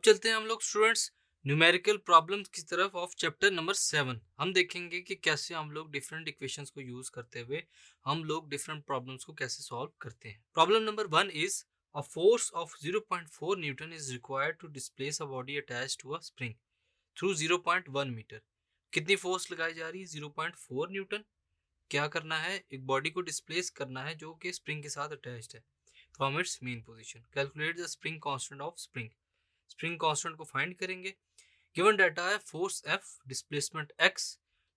चलते हैं हम लोग स्टूडेंट्स न्यूमेरिकल प्रॉब्लम्स की तरफ ऑफ चैप्टर नंबर 7। हम देखेंगे कि कैसे हम लोग डिफरेंट इक्वेशंस को यूज करते हुए हम लोग डिफरेंट प्रॉब्लम्स को कैसे सॉल्व करते हैं। Problem number 1 is a force of 0.4 newton is required to displace a body attached to a spring through 0.1 metre. कितनी फोर्स लगाई जा रही है? 0.4 न्यूटन। क्या करना है? एक बॉडी को डिस्प्लेस करना है जो कि स्प्रिंग के साथ अटैच्ड है from its main position. Calculate the spring constant of spring. Spring constant को फाइंड करेंगे। गिवन डाटा है force F, displacement x।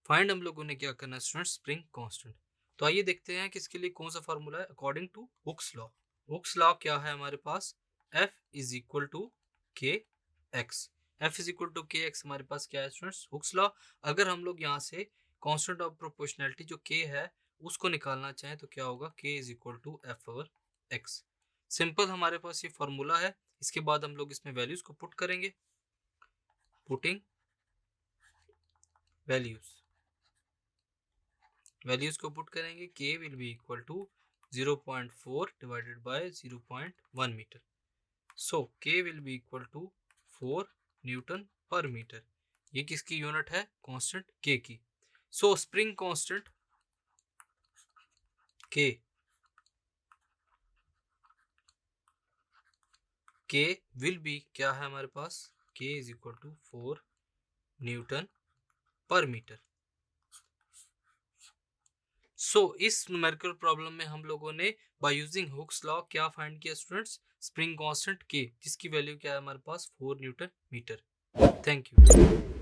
Find हम लोगों ने क्या करना है स्टूडेंट? Spring constant. तो आइए देखते हैं कि इसके लिए कौन सा फार्मूला है according to Hooke's law. Hooke's law क्या है हमारे पास? F is equal to k x. F is equal to k x हमारे पास क्या है स्टूडेंट्स? Hooke's law. अगर हम लोग यहाँ से कांस्टेंट ऑफ प्रोपोर्शनैलिटी जो k है उसको निकालना चाहें तो क्या होगा? k is equal to f over x. Simple हमारे पास ये फार्मूला है। इसके बाद हम लोग इसमें वैल्यूज को पुट करेंगे। पुटिंग वैल्यूज को पुट करेंगे। k will be equal to 0.4 divided by 0.1 metre. So k will be equal to 4 newton per metre. ये किसकी यूनिट है? कांस्टेंट k की। So spring constant k will be क्या है हमारे पास? k is equal to 4 newton per metre. इस numerical problem में हम लोगों ने बाय यूजिंग हुक्स लॉ क्या फाइंड किया स्टूडेंट्स? स्प्रिंग कांस्टेंट k, जिसकी वैल्यू क्या है हमारे पास? 4 न्यूटन मीटर। Thank you.